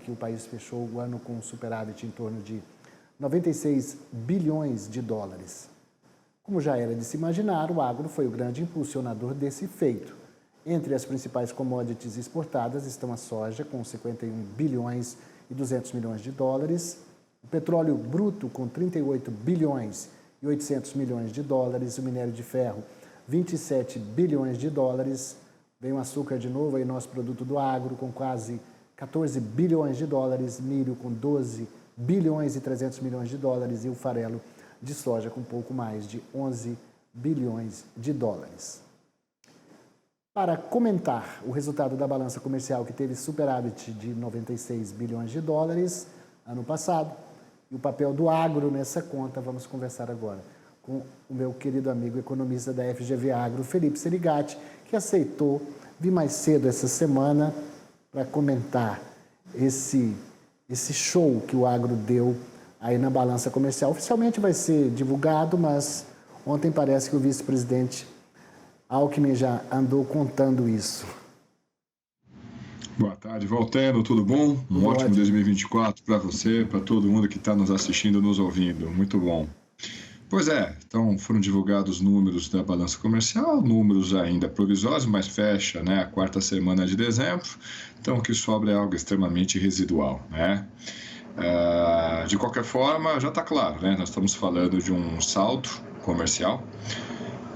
que o país fechou o ano com um superávit em torno de 96 bilhões de dólares. Como já era de se imaginar, o agro foi o grande impulsionador desse feito. Entre as principais commodities exportadas estão a soja, com 51 bilhões e 200 milhões de dólares, o petróleo bruto, com 38 bilhões e 800 milhões de dólares, o minério de ferro, 27 bilhões de dólares, vem o açúcar de novo, aí nosso produto do agro, com quase 14 bilhões de dólares, milho com 12 bilhões e 300 milhões de dólares e o farelo de soja com pouco mais de 11 bilhões de dólares. Para comentar o resultado da balança comercial, que teve superávit de 96 bilhões de dólares ano passado, e o papel do agro nessa conta, vamos conversar agora com o meu querido amigo economista da FGV Agro, Felipe Serigatti, que aceitou vir mais cedo essa semana para comentar esse show que o agro deu aí na balança comercial. Oficialmente vai ser divulgado, mas ontem parece que o vice-presidente Alckmin já andou contando isso. Boa tarde, Valtero, tudo bom? Um ótimo 2024 para você, para todo mundo que está nos assistindo, nos ouvindo. Muito bom. Pois é, então foram divulgados números da balança comercial, números ainda provisórios, mas fecha, a quarta semana de dezembro, então o que sobra é algo extremamente residual, De qualquer forma, já está claro, nós estamos falando de um saldo comercial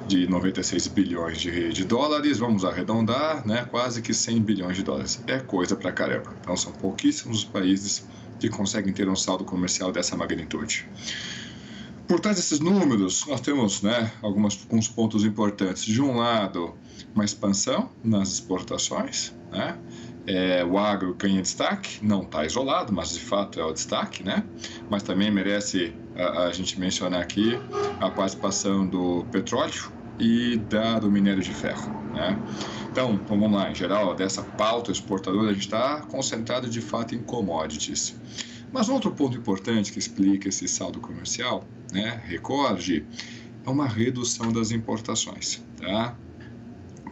de 96 bilhões de dólares, vamos arredondar, quase que 100 bilhões de dólares. É coisa pra caramba. Então são pouquíssimos os países que conseguem ter um saldo comercial dessa magnitude. Por trás desses números, nós temos alguns pontos importantes. De um lado, uma expansão nas exportações, o agro ganha destaque, não está isolado, mas de fato é o destaque, mas também merece a gente mencionar aqui a participação do petróleo e do minério de ferro. Então, vamos lá, em geral, dessa pauta exportadora, a gente está concentrado de fato em commodities. Mas outro ponto importante que explica esse saldo comercial, recorde, é uma redução das importações,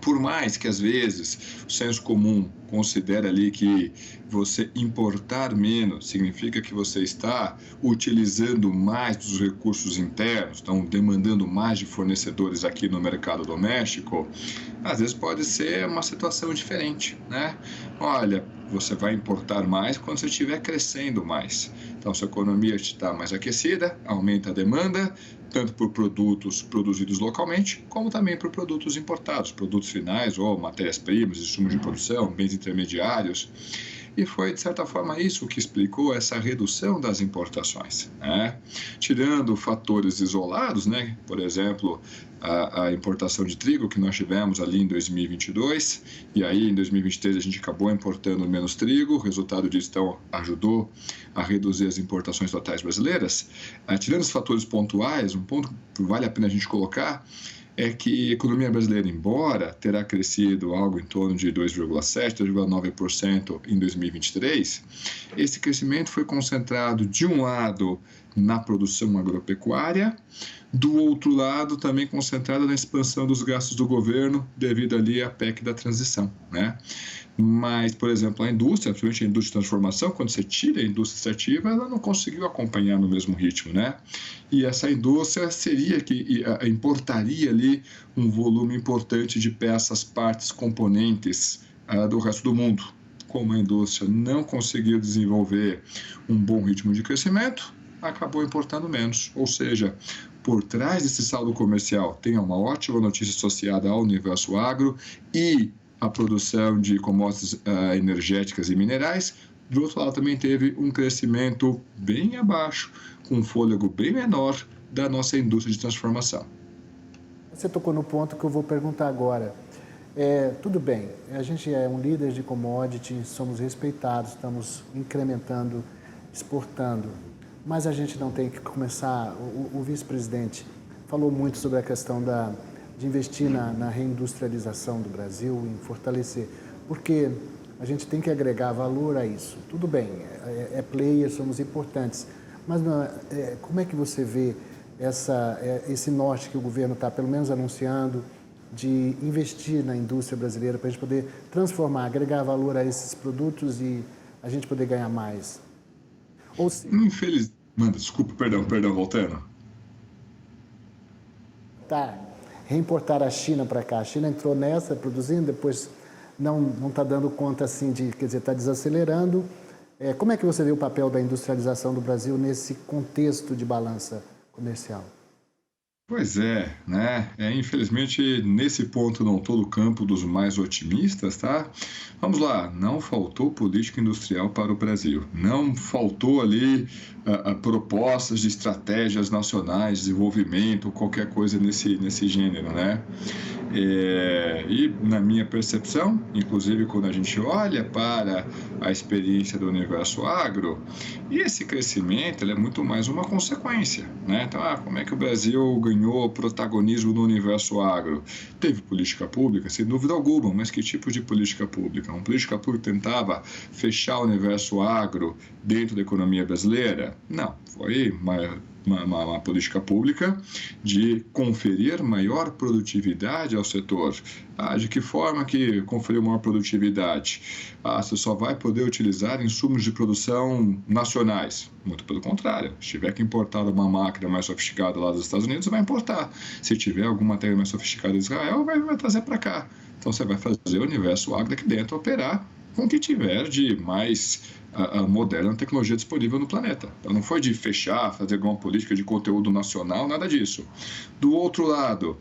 Por mais que às vezes o senso comum considere ali que você importar menos significa que você está utilizando mais dos recursos internos, estão demandando mais de fornecedores aqui no mercado doméstico, às vezes pode ser uma situação diferente, Olha, você vai importar mais quando você estiver crescendo mais. Então, se a economia está mais aquecida, aumenta a demanda, tanto por produtos produzidos localmente, como também por produtos importados, produtos finais ou matérias-primas, insumos de produção, bens intermediários. E foi, de certa forma, isso que explicou essa redução das importações. Tirando fatores isolados, por exemplo, a importação de trigo que nós tivemos ali em 2022, e aí em 2023 a gente acabou importando menos trigo, o resultado disso então ajudou a reduzir as importações totais brasileiras. Tirando os fatores pontuais, um ponto que vale a pena a gente colocar é que a economia brasileira, embora terá crescido algo em torno de 2,7%, 2,9% em 2023, esse crescimento foi concentrado, de um lado, na produção agropecuária, do outro lado, também concentrado na expansão dos gastos do governo, devido ali à PEC da transição, Mas, por exemplo, a indústria, principalmente a indústria de transformação, quando você tira a indústria extrativa, ela não conseguiu acompanhar no mesmo ritmo, E essa indústria seria que importaria ali um volume importante de peças, partes, componentes do resto do mundo. Como a indústria não conseguiu desenvolver um bom ritmo de crescimento, acabou importando menos. Ou seja, por trás desse saldo comercial tem uma ótima notícia associada ao universo agro e a produção de commodities energéticas e minerais. Do outro lado, também teve um crescimento bem abaixo, com um fôlego bem menor da nossa indústria de transformação. Você tocou no ponto que eu vou perguntar agora. Tudo bem, a gente é um líder de commodity, somos respeitados, estamos incrementando, exportando, mas a gente não tem que começar. O vice-presidente falou muito sobre a questão de investir na reindustrialização do Brasil, em fortalecer, porque a gente tem que agregar valor a isso. Tudo bem, é player, somos importantes, mas como é que você vê esse norte que o governo está, pelo menos, anunciando, de investir na indústria brasileira para a gente poder transformar, agregar valor a esses produtos e a gente poder ganhar mais? Ou se... Manda, desculpa, perdão, voltando. Tá, reimportar a China para cá. A China entrou nessa, produzindo, depois não está dando conta assim de, quer dizer, está desacelerando. Como é que você vê o papel da industrialização do Brasil nesse contexto de balança comercial? Pois é, né? Infelizmente, nesse ponto não estou no campo dos mais otimistas, tá? Vamos lá, não faltou política industrial para o Brasil, não faltou ali propostas de estratégias nacionais, desenvolvimento, qualquer coisa nesse gênero, né? E na minha percepção, inclusive quando a gente olha para a experiência do universo agro, esse crescimento ele é muito mais uma consequência, né? Então, como é que o Brasil ganhou protagonismo no universo agro? Teve política pública, sem dúvida alguma, mas que tipo de política pública? Uma política pública que tentava fechar o universo agro dentro da economia brasileira? Não, foi uma política pública de conferir maior produtividade ao setor. De que forma que conferir maior produtividade? Você só vai poder utilizar insumos de produção nacionais. Muito pelo contrário, se tiver que importar uma máquina mais sofisticada lá dos Estados Unidos, vai importar. Se tiver alguma matéria mais sofisticada de Israel, vai trazer para cá. Então você vai fazer o universo agro aqui dentro operar com o que tiver de mais a moderna tecnologia disponível no planeta. Então, não foi de fechar, fazer alguma política de conteúdo nacional, nada disso. Do outro lado,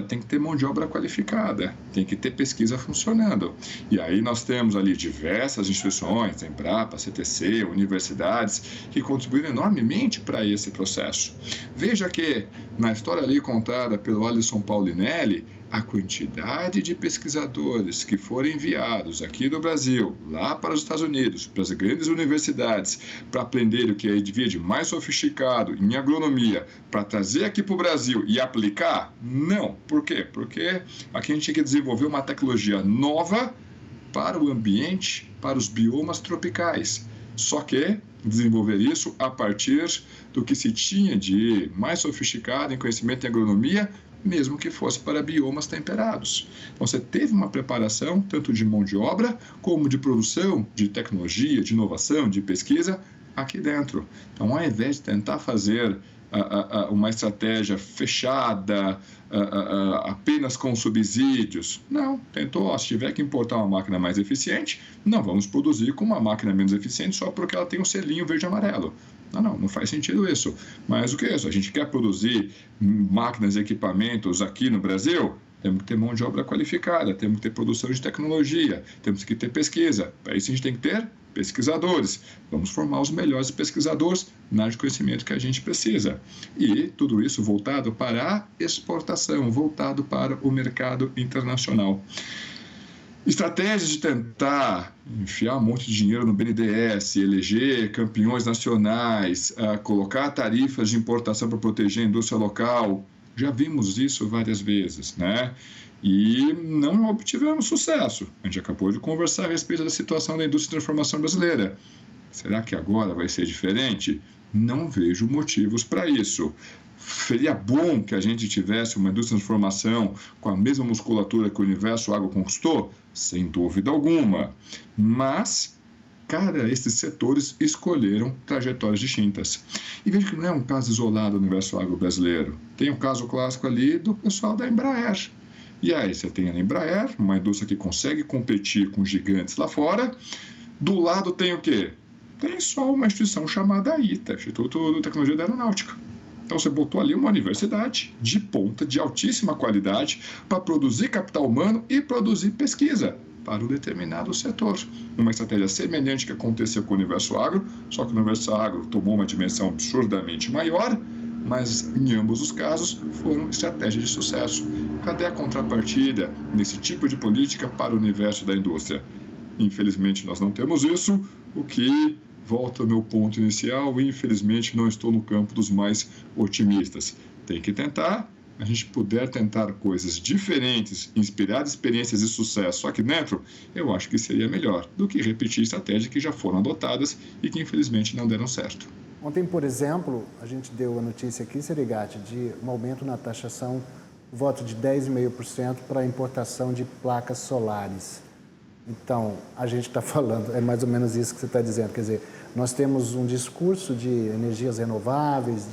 tem que ter mão de obra qualificada, tem que ter pesquisa funcionando. E aí nós temos ali diversas instituições, Embrapa, CTC, universidades, que contribuíram enormemente para esse processo. Veja que, na história ali contada pelo Alisson Paulinelli, a quantidade de pesquisadores que foram enviados aqui do Brasil, lá para os Estados Unidos, para as grandes universidades, para aprender o que havia de mais sofisticado em agronomia, para trazer aqui para o Brasil e aplicar? Não. Por quê? Porque aqui a gente tinha que desenvolver uma tecnologia nova para o ambiente, para os biomas tropicais. Só que desenvolver isso a partir do que se tinha de mais sofisticado em conhecimento em agronomia, mesmo que fosse para biomas temperados. Então, você teve uma preparação, tanto de mão de obra, como de produção, de tecnologia, de inovação, de pesquisa, aqui dentro. Então, ao invés de tentar fazer uma estratégia fechada, apenas com subsídios, não, tentou, se tiver que importar uma máquina mais eficiente, não vamos produzir com uma máquina menos eficiente só porque ela tem um selinho verde e amarelo. Não faz sentido isso. Mas o que é isso? A gente quer produzir máquinas e equipamentos aqui no Brasil? Temos que ter mão de obra qualificada, temos que ter produção de tecnologia, temos que ter pesquisa. Para isso a gente tem que ter pesquisadores. Vamos formar os melhores pesquisadores na área de conhecimento que a gente precisa. E tudo isso voltado para a exportação, voltado para o mercado internacional. Estratégias de tentar enfiar um monte de dinheiro no BNDES, eleger campeões nacionais, colocar tarifas de importação para proteger a indústria local, já vimos isso várias vezes, né? E não obtivemos sucesso. A gente acabou de conversar a respeito da situação da indústria de transformação brasileira. Será que agora vai ser diferente? Não vejo motivos para isso. Seria bom que a gente tivesse uma indústria de transformação com a mesma musculatura que o universo agro conquistou? Sem dúvida alguma. Mas, esses setores escolheram trajetórias distintas. E veja que não é um caso isolado do universo agro brasileiro. Tem um caso clássico ali do pessoal da Embraer. E aí você tem a Embraer, uma indústria que consegue competir com gigantes lá fora. Do lado tem o quê? Tem só uma instituição chamada ITA, Instituto de Tecnologia da Aeronáutica. Então você botou ali uma universidade de ponta, de altíssima qualidade, para produzir capital humano e produzir pesquisa para um determinado setor. Uma estratégia semelhante que aconteceu com o universo agro, só que o universo agro tomou uma dimensão absurdamente maior, mas em ambos os casos foram estratégias de sucesso. Cadê a contrapartida nesse tipo de política para o universo da indústria? Infelizmente nós não temos isso, o que volta ao meu ponto inicial, e infelizmente não estou no campo dos mais otimistas. Tem que tentar, a gente puder tentar coisas diferentes, inspirar experiências de sucesso aqui dentro, eu acho que seria melhor do que repetir estratégias que já foram adotadas e que infelizmente não deram certo. Ontem, por exemplo, a gente deu a notícia aqui, Serigati, de um aumento na taxação, voto de 10,5% para a importação de placas solares. Então, a gente está falando, é mais ou menos isso que você está dizendo, quer dizer, nós temos um discurso de energias renováveis,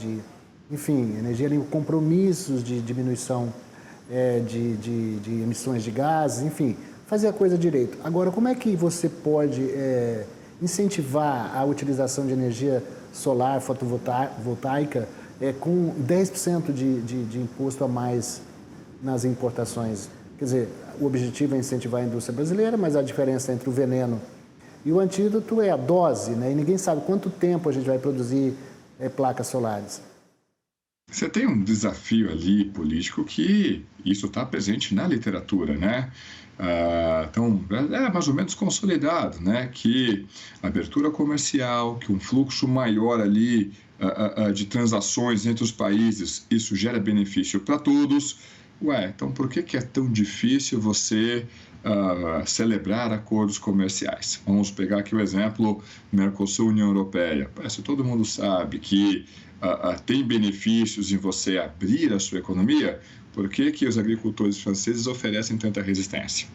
enfim, energia, compromissos de diminuição de emissões de gases, enfim, fazer a coisa direito. Agora, como é que você pode incentivar a utilização de energia solar, fotovoltaica, com 10% de imposto a mais nas importações? Quer dizer, o objetivo é incentivar a indústria brasileira, mas a diferença entre o veneno e o antídoto é a dose, né? E ninguém sabe quanto tempo a gente vai produzir placas solares. Você tem um desafio ali político que isso está presente na literatura, né? Então, é mais ou menos consolidado, né? Que a abertura comercial, que um fluxo maior ali de transações entre os países, isso gera benefício para todos. Então por que é tão difícil você celebrar acordos comerciais? Vamos pegar aqui o exemplo Mercosul-União Europeia. Parece que todo mundo sabe que tem benefícios em você abrir a sua economia. Por que os agricultores franceses oferecem tanta resistência?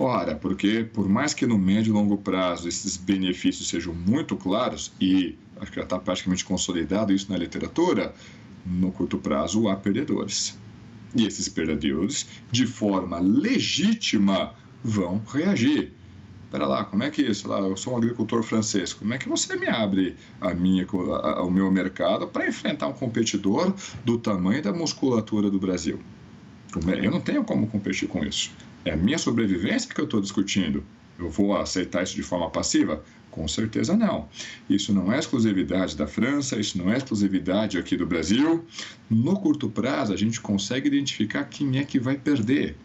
Ora, porque por mais que no médio e longo prazo esses benefícios sejam muito claros, e acho que já está praticamente consolidado isso na literatura, no curto prazo há perdedores. E esses perdedores, de forma legítima, vão reagir. Espera lá, como é que isso? Eu sou um agricultor francês, como é que você me abre o meu mercado para enfrentar um competidor do tamanho da musculatura do Brasil? Eu não tenho como competir com isso. É a minha sobrevivência que eu estou discutindo. Eu vou aceitar isso de forma passiva? Com certeza não. Isso não é exclusividade da França, isso não é exclusividade aqui do Brasil. No curto prazo, a gente consegue identificar quem é que vai perder.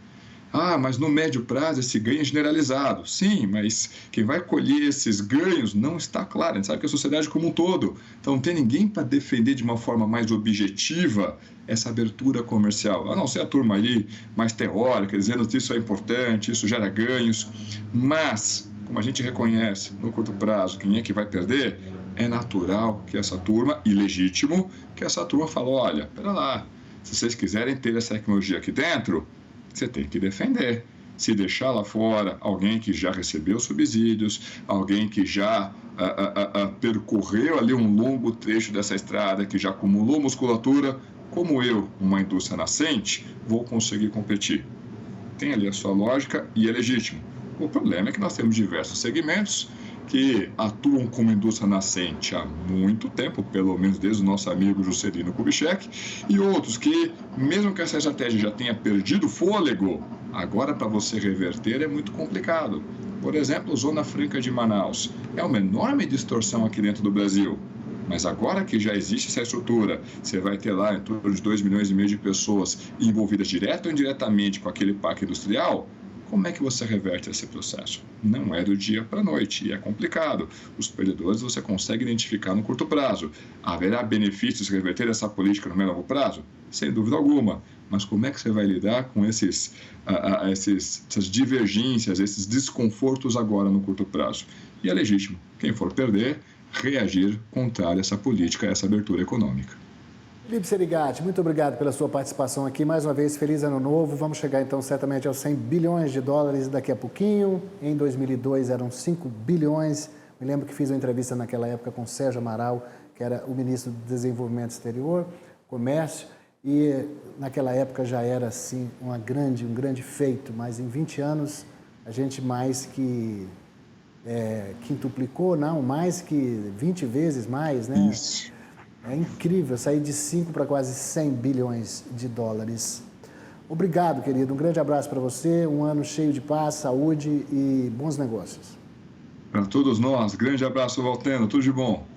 Mas no médio prazo esse ganho é generalizado. Sim, mas quem vai colher esses ganhos não está claro. A gente sabe que a sociedade como um todo. Então não tem ninguém para defender de uma forma mais objetiva essa abertura comercial. A não ser a turma ali mais teórica, dizendo que isso é importante, isso gera ganhos. Mas, como a gente reconhece no curto prazo quem é que vai perder, é natural que essa turma, e legítimo, que essa turma fale, olha, pera lá, se vocês quiserem ter essa tecnologia aqui dentro, você tem que defender. Se deixar lá fora alguém que já recebeu subsídios, alguém que já percorreu ali um longo trecho dessa estrada, que já acumulou musculatura, como eu, uma indústria nascente, vou conseguir competir. Tem ali a sua lógica e é legítimo. O problema é que nós temos diversos segmentos que atuam como indústria nascente há muito tempo, pelo menos desde o nosso amigo Juscelino Kubitschek, e outros que, mesmo que essa estratégia já tenha perdido fôlego, agora para você reverter é muito complicado. Por exemplo, Zona Franca de Manaus. É uma enorme distorção aqui dentro do Brasil. Mas agora que já existe essa estrutura, você vai ter lá em torno de 2,5 milhões de pessoas envolvidas direto ou indiretamente com aquele parque industrial. Como é que você reverte esse processo? Não é do dia para a noite e é complicado. Os perdedores você consegue identificar no curto prazo. Haverá benefícios de reverter essa política no médio e longo prazo? Sem dúvida alguma. Mas como é que você vai lidar com essas divergências, esses desconfortos agora no curto prazo? E é legítimo. Quem for perder, reagir contrário a essa política, a essa abertura econômica. Felipe Serigati, muito obrigado pela sua participação aqui. Mais uma vez, feliz ano novo. Vamos chegar então certamente aos 100 bilhões de dólares daqui a pouquinho. Em 2002 eram 5 bilhões. Me lembro que fiz uma entrevista naquela época com Sérgio Amaral, que era o ministro do Desenvolvimento Exterior, Comércio, e naquela época já era assim um grande feito, mas em 20 anos a gente mais que quintuplicou, não, mais que 20 vezes mais, né? Isso. É incrível, sair de 5 para quase 100 bilhões de dólares. Obrigado, querido. Um grande abraço para você, um ano cheio de paz, saúde e bons negócios. Para todos nós, grande abraço, Valteno, tudo de bom.